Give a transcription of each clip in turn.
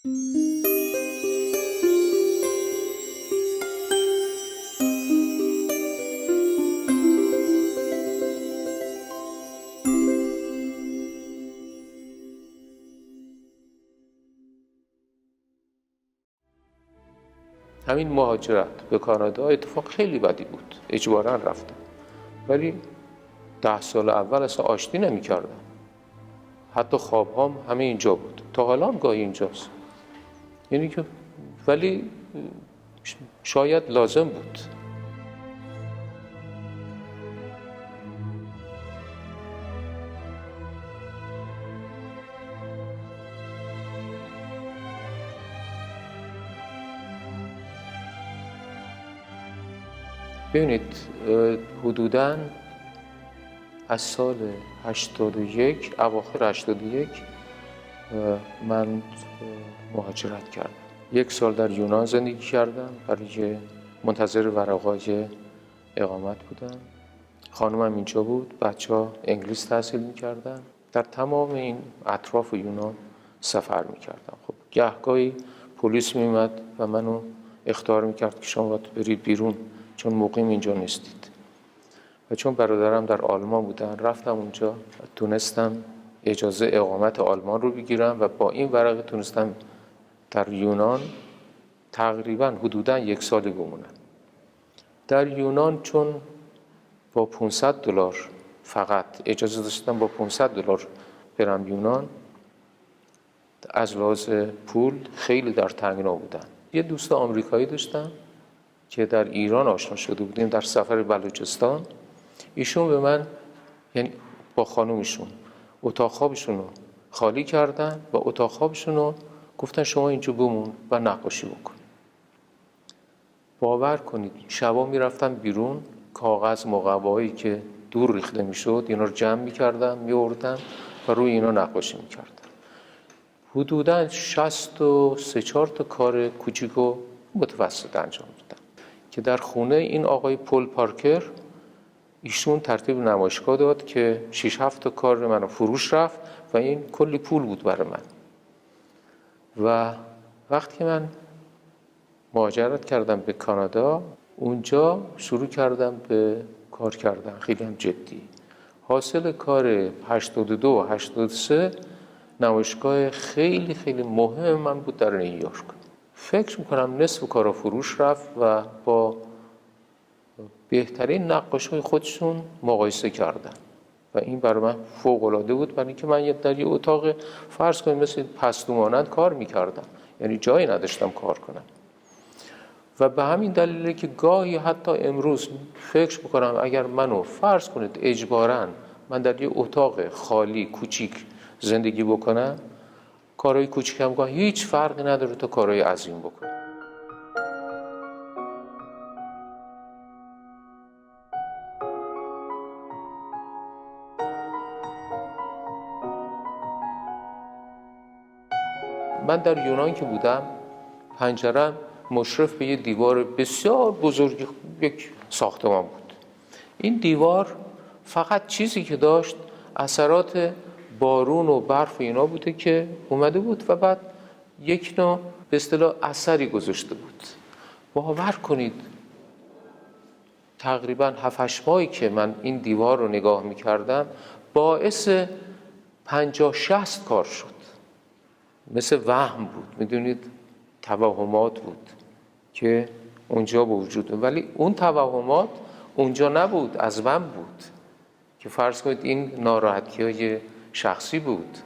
همین مهاجرت به کانادا اتفاق خیلی بدی بود. اجباراً رفتم، ولی 10 سال اول اصلا آشتی نمی‌کردم. حتی خواب‌هام همه اینجا بود. تا حالا هم گاهی اینجاست. یعنی که ولی شاید لازم بود. ببینید، حدوداً از سال 81 اواخر 81 من مهاجرت کردم. 1 سال در یونان زندگی کردم برای که منتظر ورقای اقامت بودم. خانومم اینجا بود، بچه‌ها انگلیس تحصیل می‌کردن. در تمام این اطراف یونان سفر می‌کردم. خب گهگاهی پلیس می‌اومد و منو اخطار می‌کرد که شما باید برید بیرون چون مقیم اینجا نیستید. و چون برادرم در آلمان بودن رفتم اونجا، تونستم اجازه اقامت آلمان رو بگیرم و با این ورقه تونستم در یونان تقریباً حدوداً 1 سال بمونم. در یونان چون با $500 فقط اجازه داشتم با $500 برم یونان، از لحاظ پول خیلی در تنگنا بودن. یه دوست آمریکایی داشتم که در ایران آشنا شده بودیم در سفر بلوچستان. ایشون به من، یعنی با خانومشون، اتاق خوابشون رو خالی کردن و اتاق خوابشون رو گفتن شما اینجا بمون و نقاشی بکن. باور کنید شبا میرفتم بیرون، کاغذ مقوایی که دور ریخته میشد اینا رو جمع میکردم میوردم و روی اینا نقاشی میکردم. حدوداً 63 تا کار کوچیک و متوسط انجام دادم که در خونه این آقای پل پارکر، ایشون ترتیب نمایشگاه داد که 6-7 تا کار منو فروش رفت و این کلی پول بود برای من. و وقتی که من مهاجرت کردم به کانادا، اونجا شروع کردم به کار کردن خیلی هم جدی. حاصل کار 82 و 83 نمایشگاه خیلی خیلی مهم من بود در نیویورک. فکر میکنم نصف کارا فروش رفت و با بهترین نقاشای خودشون مقایسه کردن و این برای من فوق‌العاده بود، برای اینکه من در یه اتاق فرض کنیم مثل پستو مانند کار میکردم، یعنی جایی نداشتم کار کنم. و به همین دلیله که گاهی حتی امروز فکر میکنم اگر منو فرض کنید اجباراً من در یه اتاق خالی کوچیک زندگی بکنم، کارهای کوچیک هم گاهی هیچ فرقی نداره تا کارهای عظیم بکنم. من در یونان که بودم، پنجره‌ام مشرف به یه دیوار بسیار بزرگ یک ساختمان بود. این دیوار فقط چیزی که داشت اثرات بارون و برف اینا بوده که اومده بود و بعد یک نوع به اصطلاح اثری گذاشته بود. باور کنید تقریباً 7-8 ماهی که من این دیوار رو نگاه می‌کردم باعث 50-60 کار شد. مثل وهم بود، میدونید، توهمات بود که اونجا به وجود بود، ولی اون توهمات اونجا نبود، از من بود که فرض کنید این ناراحتی‌های شخصی بود.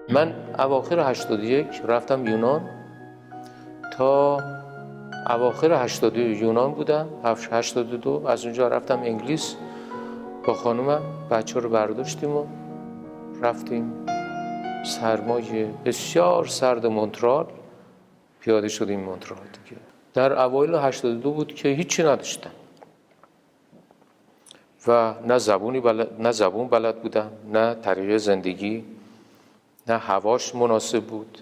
من اواخر 81 رفتم یونان، تا اواخر 82 یونان بودم، 82 از اونجا رفتم انگلیس با خانومم، بچه رو برداشتیم و رفتیم سرمای بسیار سرد مونترال، پیاده شدیم مونترال دیگه. در اوایل 82 بود که هیچی نداشتم و نه زبون بلد بودم، نه طریق زندگی، نه هواش مناسب بود.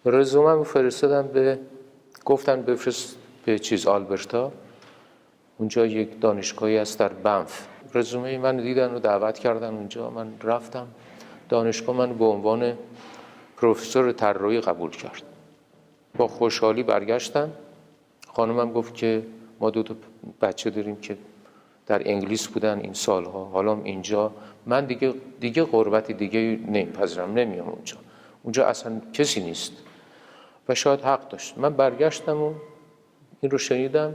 رزومه فرستادم گفتن بفرست به آلبرتا، اونجا یک دانشگاهی هست در بنف. رزومه من دیدن و دعوت کردن اونجا. من رفتم دانشگاه، من به عنوان پروفسور طراحی قبول کرد. با خوشحالی برگشتم. خانمم گفت که ما 2 بچه داریم که در انگلیس بودن این سالها، حالا اینجا من دیگه غربت دیگه نمیپذیرم، نمیام اونجا اصلا کسی نیست. و شاید حق داشت. من برگشتم و این رو شنیدم،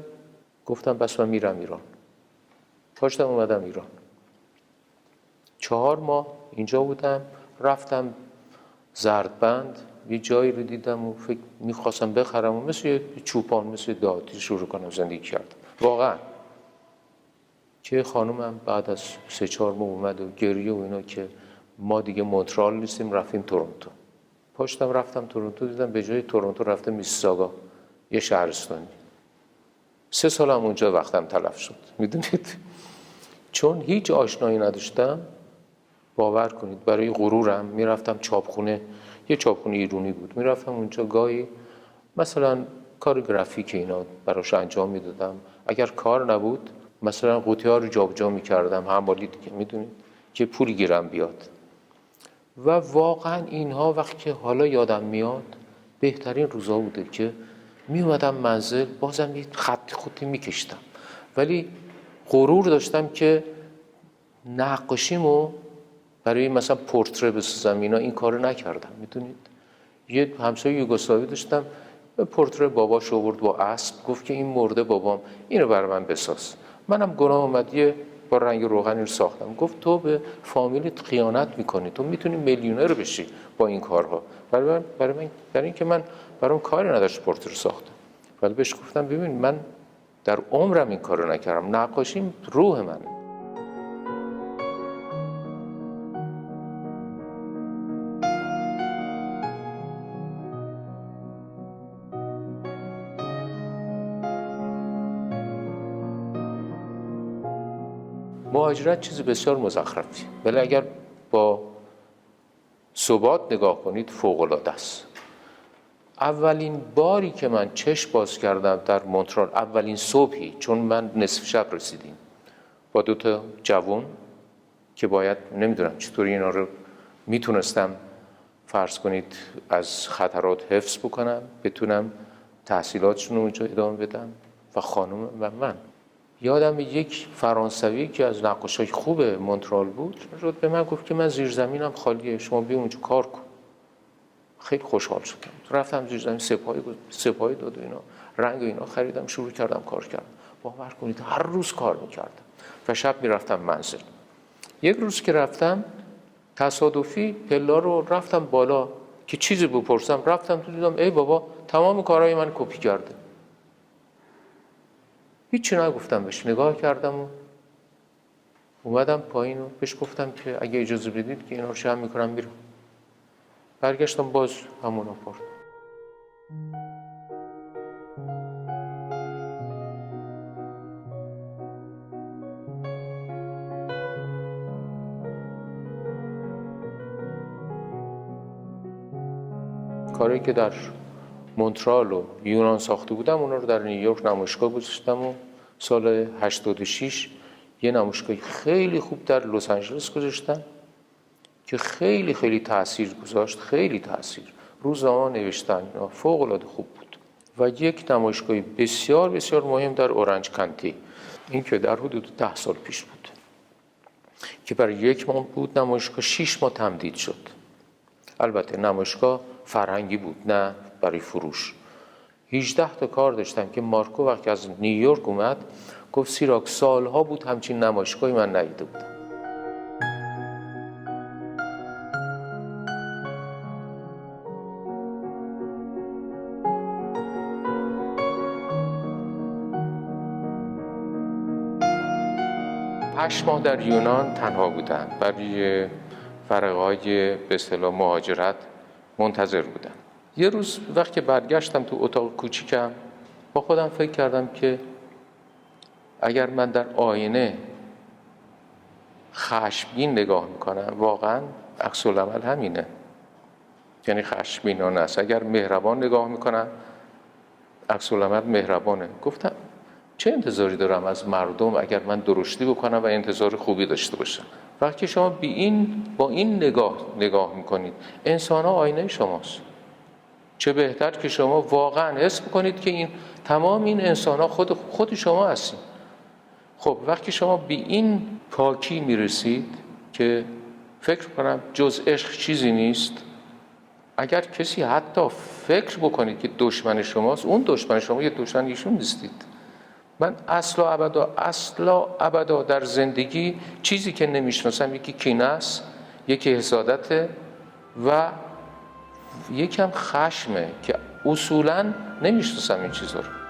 گفتم بس من میرم ایران. پاشتم اومدم ایران. 4 ماه اینجا بودم. رفتم زردبند، یه جایی رو دیدم و فکر میخواستم بخرم و مثل یه چوپان، مثل دهاتی شروع کنم زندگی کردم. واقعا که خانومم بعد از 3-4 ماه اومد و گریه و اینا که ما دیگه مونترال نیستیم، رفتیم تورنتو. پاشتم رفتم تورنتو، دیدم به جای تورنتو رفته میسیساگا، یه شهرستانی. 3 سالم اونجا وقتم تلف شد. میدونید چون هیچ آشنایی نداشتم، باور کنید برای غرورم میرفتم چاپخونه، یه چاپخونه ایرانی بود، میرفتم اونجا گاهی مثلا کار گرافیک اینا براش انجام میدادم. اگر کار نبود مثلا قوطی‌ها رو جابجا میکردم، حمالی دیگه، میدونید که پول گیرم بیاد. و واقعا اینها وقتی که حالا یادم میاد بهترین روزا بوده که میومدم منزل بازم یه خطی میکشتم، ولی غرور داشتم که نقاشیمو برای مثلا پورتره بسازم اینا این کارو نکردم. میدونید یه همسایه یوگسلاوی داشتم، پورتره باباش آورد با اسب، گفت که این مرده بابام، اینو برای من بساز. منم گناه اومد یه با رنگ روغنی رو ساختم. گفت تو به فامیلیت خیانت میکنی، تو میتونی میلیونر بشی با این کارها. برای اینکه من برام کاری نداشت پورتره ساختم. ولی بهش گفتم ببین من در عمرم این کارو نکردم، نقاشی روح منه. مهاجرت چیز بسیار مزخرفی، ولی اگر با ثبات نگاه کنید فوق‌العاده است. اولین باری که من چشم باز کردم در مونترال، اولین صبحی، چون من نصف شب رسیدیم با 2 جوان که باید نمیدونم چطوری اینا رو میتونستم فرض کنید از خطرات حفظ بکنم، بتونم تحصیلاتشون رو اونجا ادامه بدم و خانم و من. یادم یک فرانسوی که از نقاشای خوب مونترال بود شد به من گفت که من زیرزمینم خالیه، شما بیا اونجا کار کن. خیلی خوشحال شدم. رفتم زیرزمین سپاهی داد و اینا، رنگ و اینا خریدم، شروع کردم کار کردم. باور کنید هر روز کار میکردم و شب میرفتم منزل. یک روز که رفتم تصادفی پلا رو رفتم بالا که چیزی بپرسم، رفتم تو دیدم ای بابا تمام کارهای من کپی کرده. هیچی نگفتم بهش، نگاه کردم و اومدم پایین و بهش گفتم که اگه اجازه بدید که اینا رو جمع میکنم میرم. برگشتم باز همون آپارت. کاری که در مونترال و یونان ساخته بودم اونا رو در نیویورک نمایشگاه گذاشتم و سال 86 یه نمایشگاه خیلی خوب در لس آنجلس گذاشتم که خیلی خیلی تأثیر گذاشت، خیلی تأثیر. روزنامه نوشتن فوق العاده خوب بود. و یک نمایشگاه بسیار بسیار مهم در اورنج کانتی، این که در حدود 10 سال پیش بود که برای 1 ماه بود نمایشگاه، 6 ماه تمدید شد. البته نمایشگاه فرهنگی بود نه برای فروش. 18 تا کار داشتم که مارکو وقتی از نیویورک اومد گفت سیراک سالها بود همچین نمایشگاهی من ندیده بودم. هشت ماه در یونان تنها بودم، برای ورقه‌های به اصطلاح مهاجرت منتظر بودم. یه روز وقتی برگشتم تو اتاق کوچیکم با خودم فکر کردم که اگر من در آینه خشمگین نگاه میکنم، واقعا عکس العمل همینه. یعنی خشمگینانه است. اگر مهربان نگاه میکنن، عکس العمل مهربانه. گفتم چه انتظاری دارم از مردم اگر من درشتی بکنم و انتظار خوبی داشته باشم؟ وقتی شما با این نگاه میکنید، انسان ها آینه شماست. چه بهتر که شما واقعا حس بکنید که تمام این انسان ها خود شما هستین. خب وقتی شما به این پاکی میرسید که فکر کنم جز عشق چیزی نیست، اگر کسی حتی فکر بکنید که دشمن شماست، اون دشمن شما، یه دشمن ایشون نیستید. من اصلا ابدا در زندگی چیزی که نمیشناسم، یکی کینه است، یکی حسادته و یکم خشمه که اصولا نمیشناسم این چیزا رو.